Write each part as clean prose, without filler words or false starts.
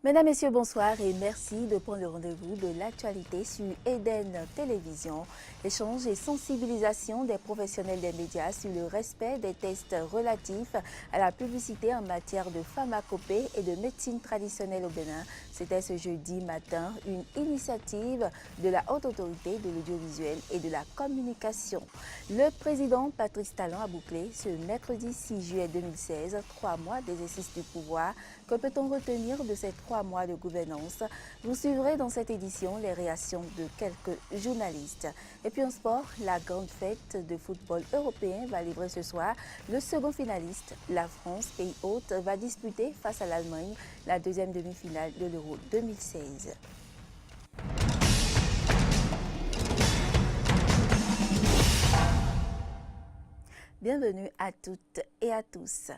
Mesdames, Messieurs, bonsoir et merci de prendre le rendez-vous de l'actualité sur Eden Télévision. Échange et sensibilisation des professionnels des médias sur le respect des tests relatifs à la publicité en matière de pharmacopée et de médecine traditionnelle au Bénin. C'était ce jeudi matin une initiative de la Haute Autorité de l'audiovisuel et de la communication. Le président Patrice Talon a bouclé ce mercredi 6 juillet 2016 3 mois d'exercice du pouvoir. Que peut-on retenir de ces 3 mois de gouvernance? Vous suivrez dans cette édition les réactions de quelques journalistes. Et puis en sport, la grande fête de football européen va livrer ce soir le second finaliste. La France, pays hôte, va disputer face à l'Allemagne la deuxième demi-finale de l'Euro 2016. Bienvenue à toutes et à tous.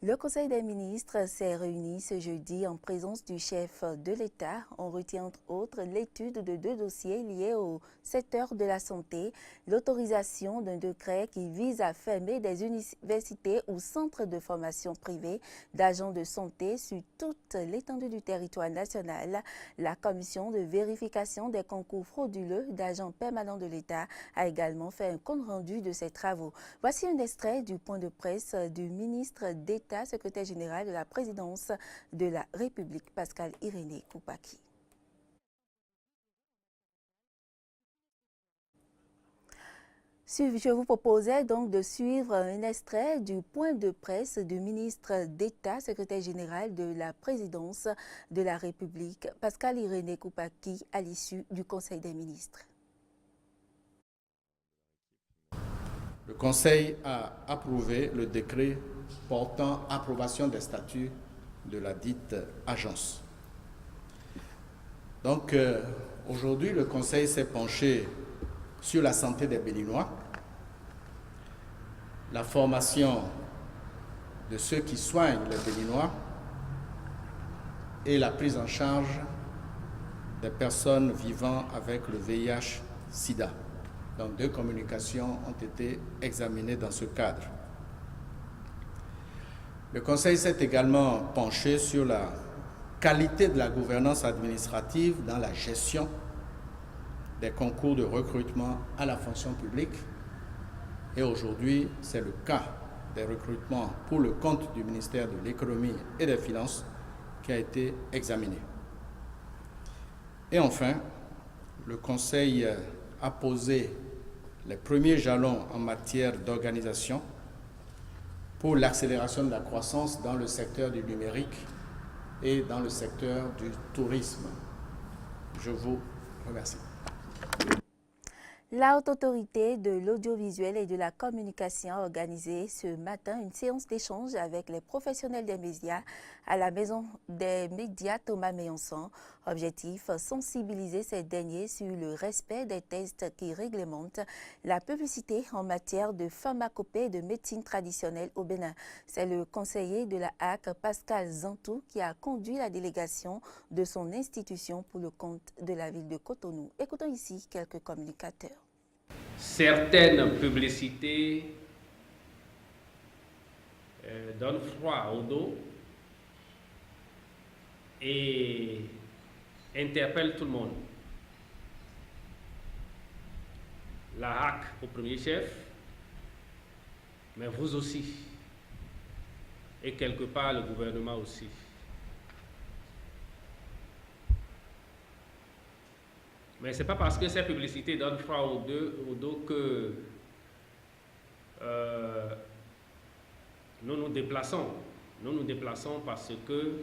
Le Conseil des ministres s'est réuni ce jeudi en présence du chef de l'État. On retient entre autres l'étude de 2 dossiers liés au secteur de la santé, l'autorisation d'un décret qui vise à fermer des universités ou centres de formation privés d'agents de santé sur toute l'étendue du territoire national. La commission de vérification des concours frauduleux d'agents permanents de l'État a également fait un compte rendu de ses travaux. Voici un extrait du point de presse du ministre d'État, secrétaire général de la présidence de la République, Pascal Irénée Koupaki. Je vous proposais donc de suivre un extrait du point de presse du ministre d'État, secrétaire général de la présidence de la République, Pascal Irénée Koupaki, à l'issue du Conseil des ministres. Le Conseil a approuvé le décret portant approbation des statuts de la dite agence. Donc, aujourd'hui, le Conseil s'est penché sur la santé des Béninois, la formation de ceux qui soignent les Béninois et la prise en charge des personnes vivant avec le VIH-Sida. Donc, 2 communications ont été examinées dans ce cadre. Le Conseil s'est également penché sur la qualité de la gouvernance administrative dans la gestion des concours de recrutement à la fonction publique. Et aujourd'hui, c'est le cas des recrutements pour le compte du ministère de l'Économie et des Finances qui a été examiné. Et enfin, le Conseil a posé les premiers jalons en matière d'organisation pour l'accélération de la croissance dans le secteur du numérique et dans le secteur du tourisme. Je vous remercie. La Haute Autorité de l'audiovisuel et de la communication a organisé ce matin une séance d'échange avec les professionnels des médias à la Maison des médias Thomas Méançon. Objectif, sensibiliser ces derniers sur le respect des tests qui réglementent la publicité en matière de pharmacopée et de médecine traditionnelle au Bénin. C'est le conseiller de la HAC, Pascal Zantou, qui a conduit la délégation de son institution pour le compte de la ville de Cotonou. Écoutons ici quelques communicateurs. Certaines publicités donnent froid au dos et interpellent tout le monde. La HAC au premier chef, mais vous aussi, et quelque part le gouvernement aussi. Mais ce n'est pas parce que ces publicités donnent froid au dos que nous nous déplaçons. Nous nous déplaçons parce que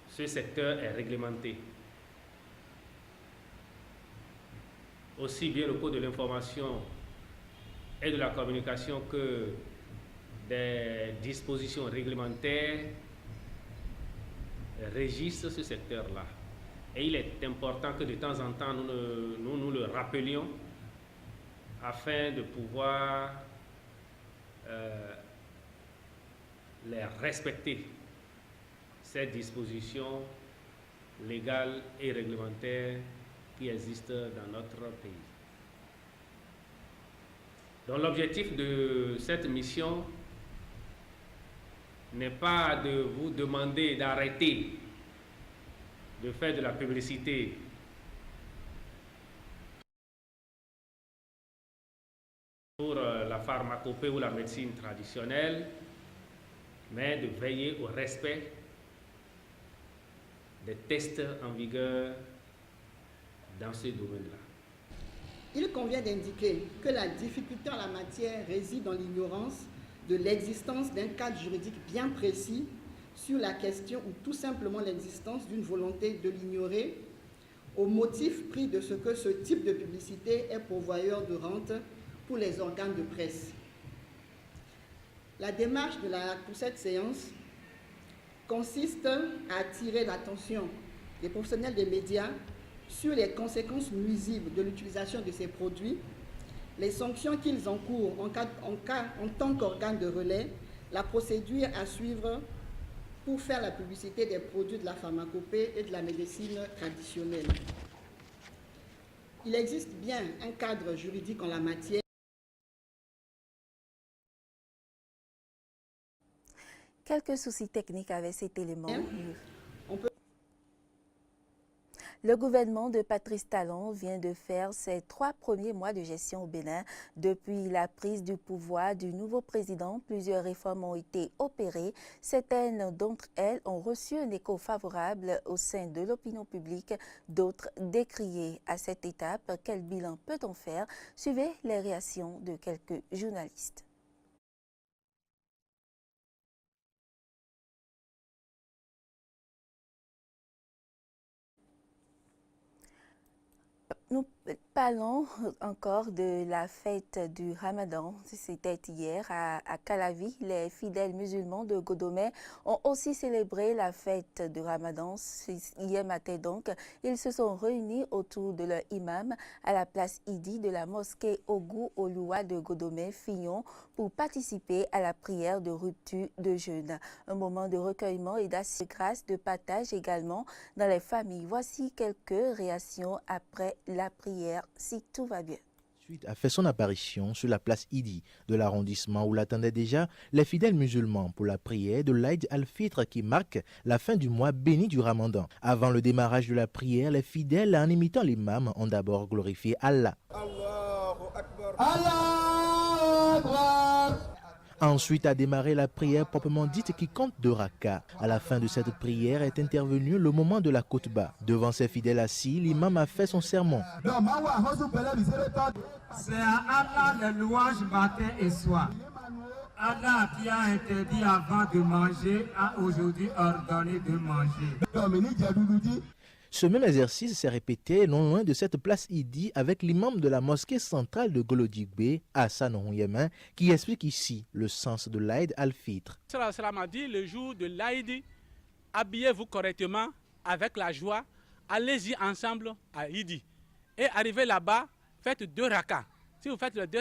ce secteur est réglementé. Aussi bien le Code de l'information et de la communication que des dispositions réglementaires régissent ce secteur-là. Et il est important que de temps en temps, nous le rappelions afin de pouvoir les respecter, ces dispositions légales et réglementaires qui existent dans notre pays. Donc l'objectif de cette mission n'est pas de vous demander d'arrêter de faire de la publicité pour la pharmacopée ou la médecine traditionnelle, mais de veiller au respect des tests en vigueur dans ce domaine-là. Il convient d'indiquer que la difficulté en la matière réside dans l'ignorance de l'existence d'un cadre juridique bien précis sur la question ou tout simplement l'existence d'une volonté de l'ignorer au motif pris de ce que ce type de publicité est pourvoyeur de rente pour les organes de presse. La démarche pour cette séance consiste à attirer l'attention des professionnels des médias sur les conséquences nuisibles de l'utilisation de ces produits, les sanctions qu'ils encourent en tant qu'organe de relais, la procédure à suivre pour faire la publicité des produits de la pharmacopée et de la médecine traditionnelle. Il existe bien un cadre juridique en la matière. Quelques soucis techniques avec cet élément. Le gouvernement de Patrice Talon vient de faire ses 3 premiers mois de gestion au Bénin. Depuis la prise du pouvoir du nouveau président, plusieurs réformes ont été opérées. Certaines d'entre elles ont reçu un écho favorable au sein de l'opinion publique, d'autres décriées. À cette étape, quel bilan peut-on faire? Suivez les réactions de quelques journalistes. Nous parlons encore de la fête du Ramadan. C'était hier à Calavi. Les fidèles musulmans de Godomé ont aussi célébré la fête du Ramadan. Hier matin donc, ils se sont réunis autour de leur imam à la place Idi de la mosquée Ogou Oloua de Godomé-Fillon pour participer à la prière de rupture de jeûne. Un moment de recueillement et d'assises grâce, de partage également dans les familles. Voici quelques réactions après la prière, si tout va bien. Suite a fait son apparition sur la place Idi de l'arrondissement où l'attendaient déjà les fidèles musulmans pour la prière de l'Aïd al-Fitr qui marque la fin du mois béni du Ramadan. Avant le démarrage de la prière, les fidèles, en imitant l'imam, ont d'abord glorifié Allah. Allahu Akbar. Allahu Akbar. Ensuite a démarré la prière proprement dite qui compte 2 rakas. À la fin de cette prière est intervenu le moment de la khutba. Devant ses fidèles assis, l'imam a fait son sermon. C'est à Allah les louanges matin et soir. Allah qui a interdit avant de manger a aujourd'hui ordonné de manger. Ce même exercice s'est répété non loin de cette place Idi avec l'imam de la mosquée centrale de Golodigbe, Hassan Onyemen, qui explique ici le sens de l'Aïd al-Fitr. Cela m'a dit, le jour de l'Aïd, habillez-vous correctement avec la joie, allez-y ensemble à Idi. Et arrivez là-bas, faites 2 rakas. Si vous faites les 2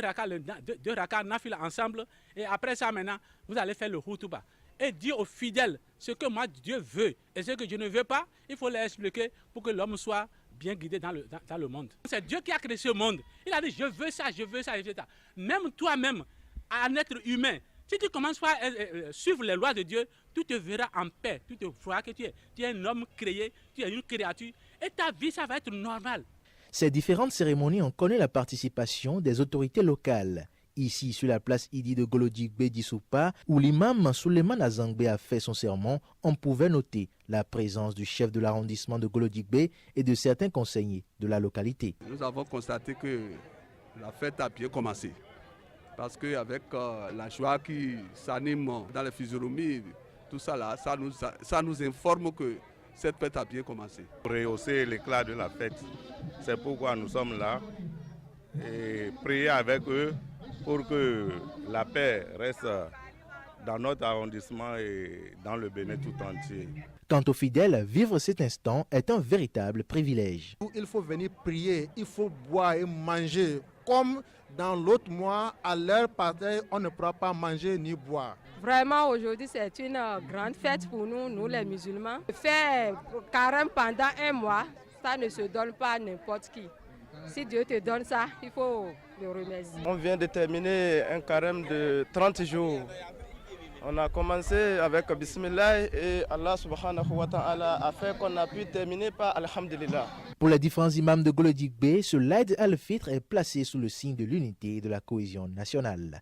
rakas, nafila ensemble, et après ça maintenant, vous allez faire le hutuba. Et dire aux fidèles ce que moi Dieu veut et ce que je ne veux pas, il faut les expliquer pour que l'homme soit bien guidé dans le monde. C'est Dieu qui a créé ce monde. Il a dit je veux ça, je veux ça, etc. Même toi-même, un être humain, si tu commences à suivre les lois de Dieu, tu te verras en paix, tu te verras que tu es un homme créé, tu es une créature et ta vie ça va être normal. Ces différentes cérémonies ont connu la participation des autorités locales. Ici, sur la place Idi de Golodigbe d'Issoupa, où l'imam Souleymane Azangbe a fait son sermon, on pouvait noter la présence du chef de l'arrondissement de Golodigbe et de certains conseillers de la localité. Nous avons constaté que la fête a bien commencé. Parce qu'avec la joie qui s'anime dans les physionomies, tout ça là, ça nous informe que cette fête a bien commencé. Pour rehausser l'éclat de la fête, c'est pourquoi nous sommes là et prier avec eux pour que la paix reste dans notre arrondissement et dans le Bénin tout entier. Quant aux fidèles, vivre cet instant est un véritable privilège. Il faut venir prier, il faut boire et manger. Comme dans l'autre mois, à l'heure pareille, on ne pourra pas manger ni boire. Vraiment, aujourd'hui, c'est une grande fête pour nous les musulmans. Faire carême pendant 1 mois, ça ne se donne pas à n'importe qui. Si Dieu te donne ça, il faut le remercier. On vient de terminer un carême de 30 jours. On a commencé avec Bismillah et Allah subhanahu wa ta'ala a fait qu'on a pu terminer par Alhamdulillah. Pour les différents imams de Golodigbe, ce l'Aïd al-Fitr est placé sous le signe de l'unité et de la cohésion nationale.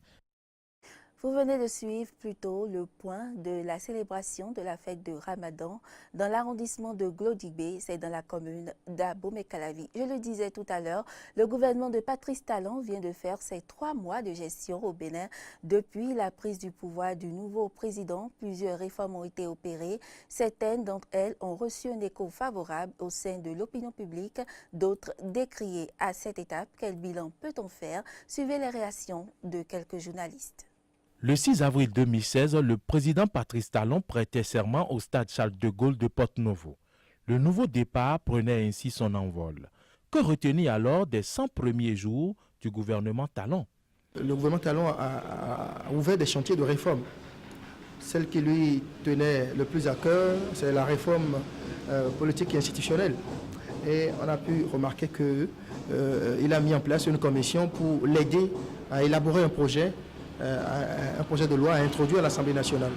Vous venez de suivre plutôt le point de la célébration de la fête de Ramadan dans l'arrondissement de Golodigbe, c'est dans la commune d'Abomey-Calavi. Je le disais tout à l'heure, le gouvernement de Patrice Talon vient de faire ses 3 mois de gestion au Bénin. Depuis la prise du pouvoir du nouveau président, plusieurs réformes ont été opérées. Certaines d'entre elles ont reçu un écho favorable au sein de l'opinion publique, d'autres décriées. À cette étape, quel bilan peut-on faire? Suivez les réactions de quelques journalistes. Le 6 avril 2016, le président Patrice Talon prêtait serment au stade Charles de Gaulle de Porto-Novo. Le nouveau départ prenait ainsi son envol. Que retenir alors des 100 premiers jours du gouvernement Talon? Le gouvernement Talon a ouvert des chantiers de réforme. Celle qui lui tenait le plus à cœur, c'est la réforme politique et institutionnelle. Et on a pu remarquer qu'il a mis en place une commission pour l'aider à élaborer un projet de loi à introduire à l'Assemblée nationale.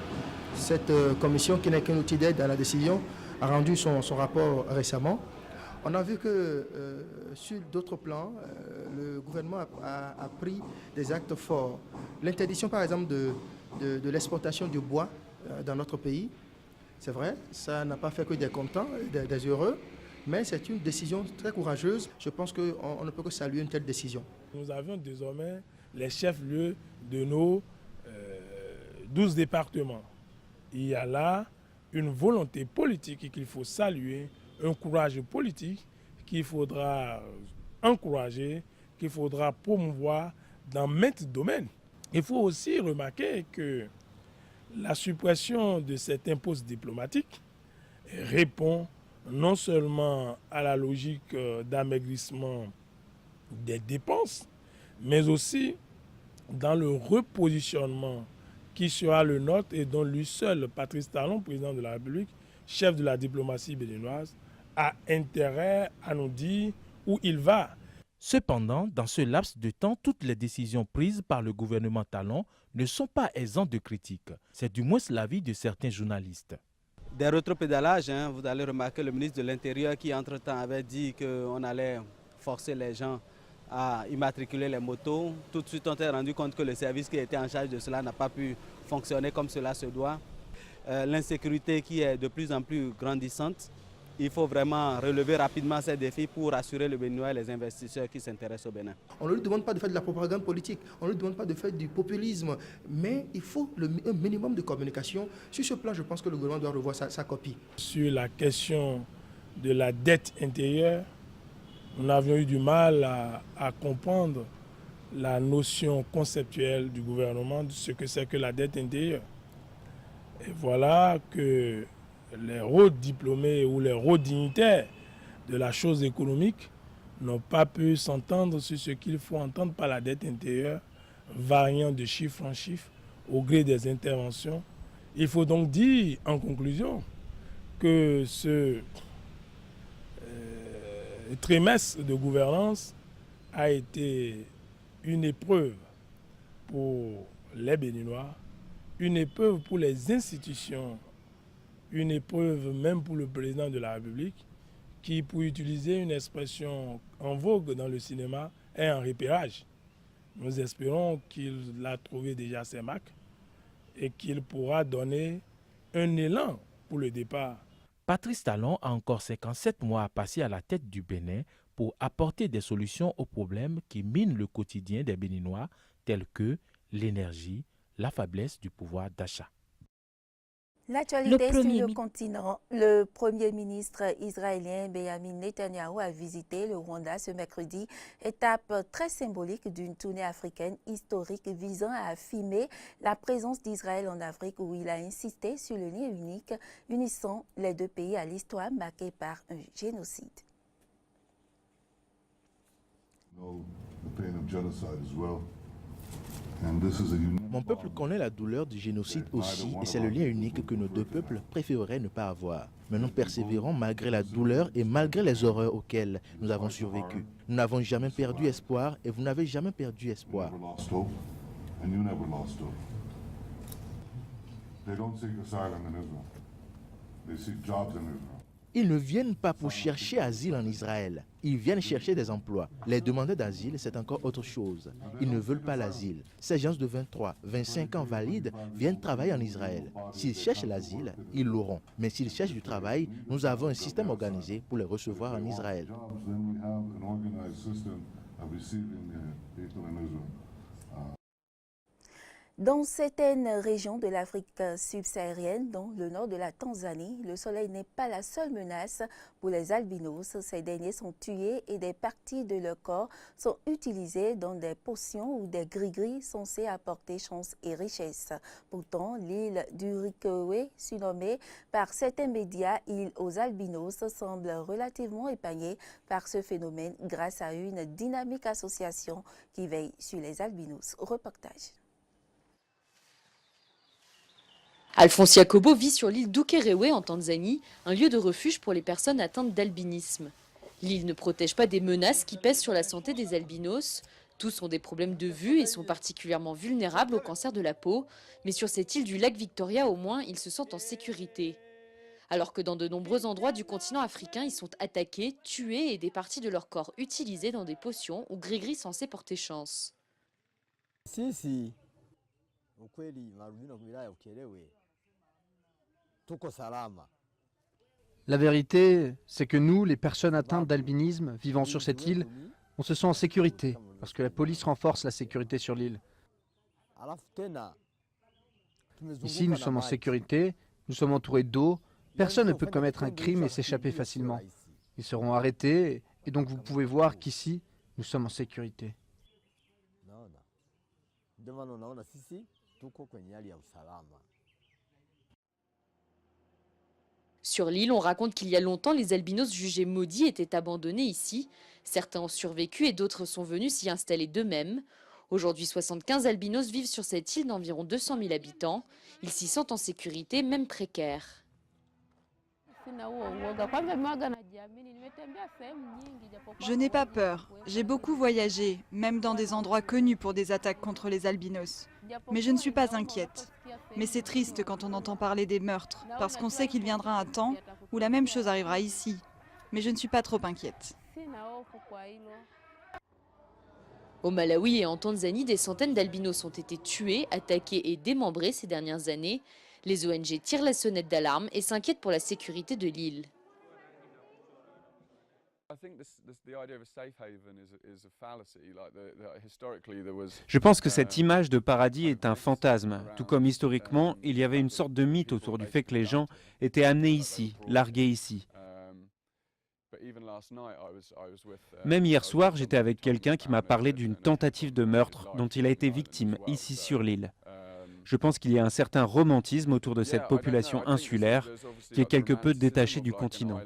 Cette commission, qui n'est qu'un outil d'aide à la décision, a rendu son rapport récemment. On a vu que sur d'autres plans, le gouvernement a pris des actes forts. L'interdiction, par exemple, de l'exportation du bois dans notre pays, c'est vrai, ça n'a pas fait que des contents, des heureux, mais c'est une décision très courageuse. Je pense qu'on ne peut que saluer une telle décision. Nous avions désormais les chefs-lieux de nos 12 départements. Il y a là une volonté politique qu'il faut saluer, un courage politique qu'il faudra encourager, qu'il faudra promouvoir dans maints domaines. Il faut aussi remarquer que la suppression de cet impôt diplomatique répond non seulement à la logique d'amaigrissement des dépenses, mais aussi dans le repositionnement qui sera le nôtre et dont lui seul, Patrice Talon, président de la République, chef de la diplomatie béninoise, a intérêt à nous dire où il va. Cependant, dans ce laps de temps, toutes les décisions prises par le gouvernement Talon ne sont pas exemptes de critiques. C'est du moins l'avis de certains journalistes. Des rétropédalages, vous allez remarquer le ministre de l'Intérieur qui entre-temps avait dit qu'on allait forcer les gens à immatriculer les motos. Tout de suite, on s'est rendu compte que le service qui était en charge de cela n'a pas pu fonctionner comme cela se doit. L'insécurité qui est de plus en plus grandissante. Il faut vraiment relever rapidement ces défis pour rassurer le Béninois et les investisseurs qui s'intéressent au Bénin. On ne lui demande pas de faire de la propagande politique, on ne lui demande pas de faire du populisme, mais il faut un minimum de communication. Sur ce plan, je pense que le gouvernement doit revoir sa copie. Sur la question de la dette intérieure, nous avions eu du mal à comprendre la notion conceptuelle du gouvernement de ce que c'est que la dette intérieure. Et voilà que les hauts diplômés ou les hauts dignitaires de la chose économique n'ont pas pu s'entendre sur ce qu'il faut entendre par la dette intérieure, variant de chiffre en chiffre au gré des interventions. Il faut donc dire en conclusion que ce trimestre de gouvernance a été une épreuve pour les Béninois, une épreuve pour les institutions, une épreuve même pour le président de la République qui, pour utiliser une expression en vogue dans le cinéma, est en repérage. Nous espérons qu'il a trouvé déjà ses marques et qu'il pourra donner un élan pour le départ. Patrice Talon a encore 57 mois à passer à la tête du Bénin pour apporter des solutions aux problèmes qui minent le quotidien des Béninois, tels que l'énergie, la faiblesse du pouvoir d'achat. L'actualité sur le continent. Le Premier ministre israélien Benjamin Netanyahu a visité le Rwanda ce mercredi, étape très symbolique d'une tournée africaine historique visant à affirmer la présence d'Israël en Afrique, où il a insisté sur le lien unique unissant les deux pays à l'histoire marquée par un génocide. Mon peuple connaît la douleur du génocide aussi, et c'est le lien unique que nos deux peuples préféreraient ne pas avoir. Mais nous persévérons malgré la douleur et malgré les horreurs auxquelles nous avons survécu. Nous n'avons jamais perdu espoir et vous n'avez jamais perdu espoir. Ils ne viennent pas pour chercher asile en Israël. Ils viennent chercher des emplois. Les demandeurs d'asile, c'est encore autre chose. Ils ne veulent pas l'asile. Ces gens de 23, 25 ans valides viennent travailler en Israël. S'ils cherchent l'asile, ils l'auront. Mais s'ils cherchent du travail, nous avons un système organisé pour les recevoir en Israël. Dans certaines régions de l'Afrique subsaharienne, dont le nord de la Tanzanie, le soleil n'est pas la seule menace pour les albinos. Ces derniers sont tués et des parties de leur corps sont utilisées dans des potions ou des gris-gris censés apporter chance et richesse. Pourtant, l'île du Rikoué, surnommée par certains médias île aux albinos, semble relativement épargnée par ce phénomène grâce à une dynamique association qui veille sur les albinos. Reportage. Alphonse Yacobo vit sur l'île d'Ukerewe en Tanzanie, un lieu de refuge pour les personnes atteintes d'albinisme. L'île ne protège pas des menaces qui pèsent sur la santé des albinos. Tous ont des problèmes de vue et sont particulièrement vulnérables au cancer de la peau. Mais sur cette île du lac Victoria, au moins, ils se sentent en sécurité. Alors que dans de nombreux endroits du continent africain, ils sont attaqués, tués et des parties de leur corps utilisées dans des potions ou gris-gris censés porter chance. La vérité, c'est que nous, les personnes atteintes d'albinisme vivant sur cette île, on se sent en sécurité, parce que la police renforce la sécurité sur l'île. Ici, nous sommes en sécurité, nous sommes entourés d'eau, personne ne peut commettre un crime et s'échapper facilement. Ils seront arrêtés, et donc vous pouvez voir qu'ici, nous sommes en sécurité. Sur l'île, on raconte qu'il y a longtemps, les albinos jugés maudits étaient abandonnés ici. Certains ont survécu et d'autres sont venus s'y installer d'eux-mêmes. Aujourd'hui, 75 albinos vivent sur cette île d'environ 200 000 habitants. Ils s'y sentent en sécurité, même précaire. Je n'ai pas peur. J'ai beaucoup voyagé, même dans des endroits connus pour des attaques contre les albinos. Mais je ne suis pas inquiète. Mais c'est triste quand on entend parler des meurtres, parce qu'on sait qu'il viendra un temps où la même chose arrivera ici. Mais je ne suis pas trop inquiète. Au Malawi et en Tanzanie, des centaines d'albinos ont été tués, attaqués et démembrés ces dernières années. Les ONG tirent la sonnette d'alarme et s'inquiètent pour la sécurité de l'île. Je pense que cette image de paradis est un fantasme, tout comme historiquement, il y avait une sorte de mythe autour du fait que les gens étaient amenés ici, largués ici. Même hier soir, j'étais avec quelqu'un qui m'a parlé d'une tentative de meurtre dont il a été victime ici sur l'île. Je pense qu'il y a un certain romantisme autour de cette population insulaire qui est quelque peu détachée du continent.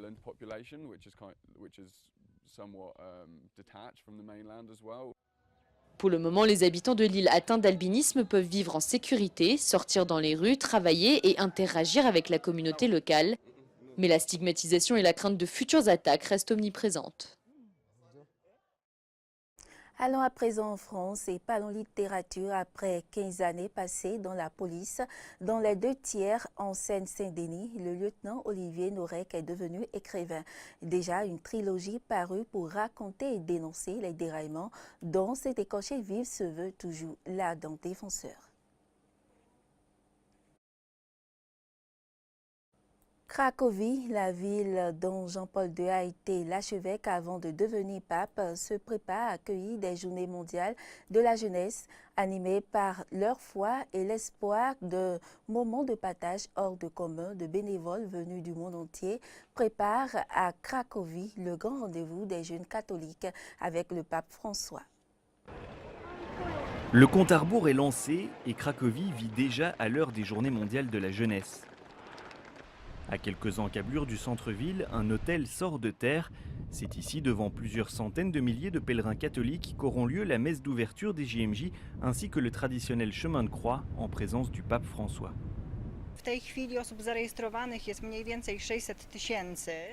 Pour le moment, les habitants de l'île atteints d'albinisme peuvent vivre en sécurité, sortir dans les rues, travailler et interagir avec la communauté locale. Mais la stigmatisation et la crainte de futures attaques restent omniprésentes. Allons à présent en France et parlons littérature après 15 années passées dans la police. Dans les 2 tiers en Seine-Saint-Denis, le lieutenant Olivier Norek est devenu écrivain. Déjà une trilogie parue pour raconter et dénoncer les déraillements dont cet écorché vif se veut toujours l'ardent défenseur. Cracovie, la ville dont Jean-Paul II a été l'archevêque avant de devenir pape, se prépare à accueillir des journées mondiales de la jeunesse animées par leur foi et l'espoir de moments de partage hors de commun de bénévoles venus du monde entier préparent à Cracovie le grand rendez-vous des jeunes catholiques avec le pape François. Le compte à rebours est lancé et Cracovie vit déjà à l'heure des journées mondiales de la jeunesse. À quelques encablures du centre-ville, un hôtel sort de terre. C'est ici, devant plusieurs centaines de milliers de pèlerins catholiques, qu'auront lieu la messe d'ouverture des JMJ ainsi que le traditionnel chemin de croix en présence du pape François.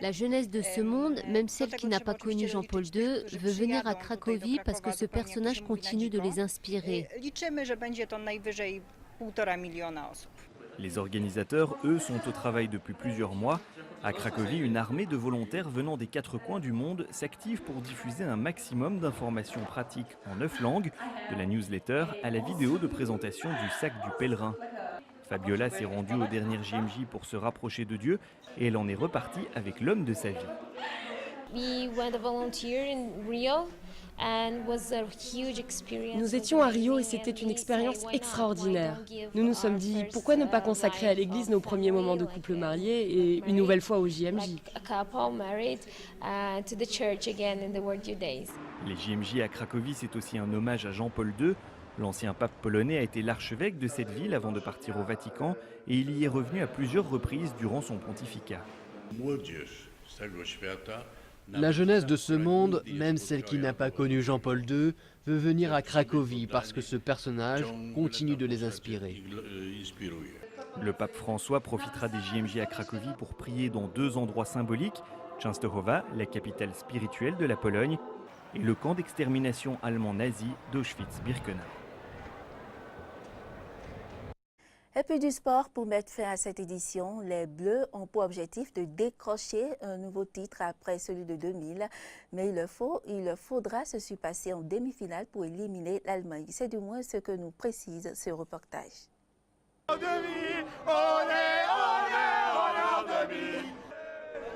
La jeunesse de ce monde, même celle qui n'a pas connu Jean-Paul II, veut venir à Cracovie parce que ce personnage continue de les inspirer. Les organisateurs, eux, sont au travail depuis plusieurs mois. À Cracovie, une armée de volontaires venant des 4 coins du monde s'active pour diffuser un maximum d'informations pratiques en 9 langues, de la newsletter à la vidéo de présentation du sac du pèlerin. Fabiola s'est rendue au dernier JMJ pour se rapprocher de Dieu et elle en est repartie avec l'homme de sa vie. Nous étions à Rio et c'était une expérience extraordinaire. Nous nous sommes dit, pourquoi ne pas consacrer à l'Église nos premiers moments de couple marié et une nouvelle fois au JMJ. Les JMJ à Cracovie, c'est aussi un hommage à Jean-Paul II. L'ancien pape polonais a été l'archevêque de cette ville avant de partir au Vatican et il y est revenu à plusieurs reprises durant son pontificat. La jeunesse de ce monde, même celle qui n'a pas connu Jean-Paul II, veut venir à Cracovie parce que ce personnage continue de les inspirer. Le pape François profitera des JMJ à Cracovie pour prier dans 2 endroits symboliques, Częstochowa, la capitale spirituelle de la Pologne, et le camp d'extermination allemand nazi d'Auschwitz-Birkenau. Et puis du sport pour mettre fin à cette édition. Les Bleus ont pour objectif de décrocher un nouveau titre après celui de 2000. Mais il faudra se surpasser en demi-finale pour éliminer l'Allemagne. C'est du moins ce que nous précise ce reportage.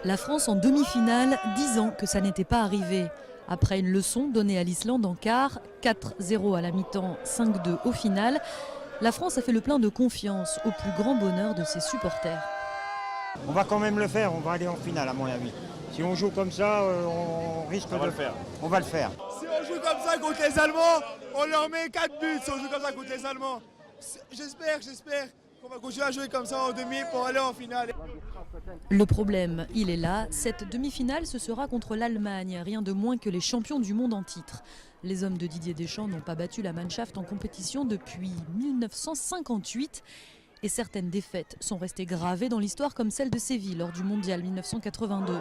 La France en demi-finale, 10 ans que ça n'était pas arrivé. Après une leçon donnée à l'Islande en quart, 4-0 à la mi-temps, 5-2 au final, la France a fait le plein de confiance au plus grand bonheur de ses supporters. On va quand même le faire, on va aller en finale à mon avis. Si on joue comme ça, on risque de le faire. On va le faire. Si on joue comme ça contre les Allemands, on leur met 4 buts si on joue comme ça contre les Allemands. J'espère qu'on va continuer à jouer comme ça en demi pour aller en finale. Le problème, il est là, cette demi-finale, ce sera contre l'Allemagne, rien de moins que les champions du monde en titre. Les hommes de Didier Deschamps n'ont pas battu la Mannschaft en compétition depuis 1958 et certaines défaites sont restées gravées dans l'histoire comme celle de Séville lors du Mondial 1982.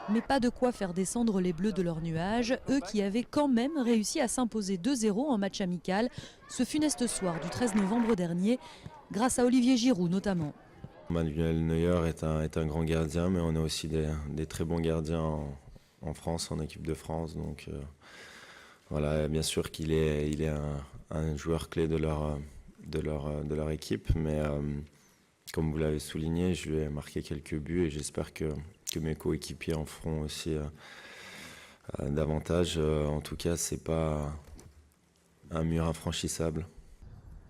Mais pas de quoi faire descendre les Bleus de leur nuage, eux qui avaient quand même réussi à s'imposer 2-0 en match amical ce funeste soir du 13 novembre dernier, grâce à Olivier Giroud notamment. Manuel Neuer est un grand gardien, mais on a aussi des très bons gardiens en France, en équipe de France. Donc voilà, bien sûr qu'il est un joueur clé de leur équipe, mais comme vous l'avez souligné, je lui ai marqué quelques buts et j'espère que mes coéquipiers en feront aussi davantage. En tout cas, c'est pas un mur infranchissable.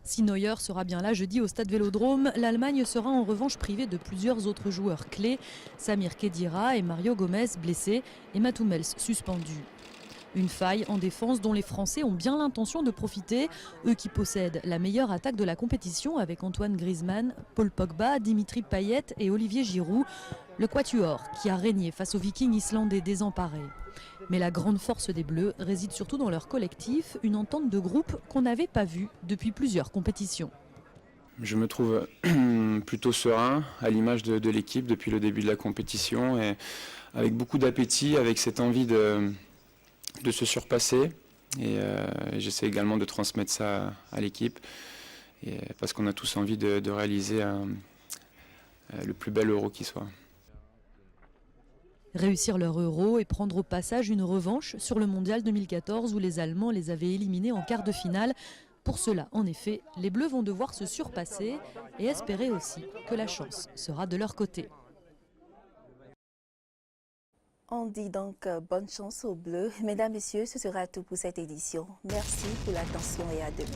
Si Neuer sera bien là jeudi au Stade Vélodrome, l'Allemagne sera en revanche privée de plusieurs autres joueurs clés, Samir Khedira et Mario Gomez blessés et Mats Hummels suspendu. Une faille en défense dont les Français ont bien l'intention de profiter, eux qui possèdent la meilleure attaque de la compétition avec Antoine Griezmann, Paul Pogba, Dimitri Payet et Olivier Giroud, le quatuor qui a régné face aux Vikings islandais désemparés. Mais la grande force des Bleus réside surtout dans leur collectif, une entente de groupe qu'on n'avait pas vue depuis plusieurs compétitions. Je me trouve plutôt serein, à l'image de l'équipe depuis le début de la compétition, et avec beaucoup d'appétit, avec cette envie de se surpasser. Et j'essaie également de transmettre ça à l'équipe, parce qu'on a tous envie de réaliser le plus bel Euro qui soit. Réussir leur Euro et prendre au passage une revanche sur le Mondial 2014 où les Allemands les avaient éliminés en quart de finale. Pour cela, en effet, les Bleus vont devoir se surpasser et espérer aussi que la chance sera de leur côté. On dit donc bonne chance aux Bleus. Mesdames, Messieurs, ce sera tout pour cette édition. Merci pour l'attention et à demain.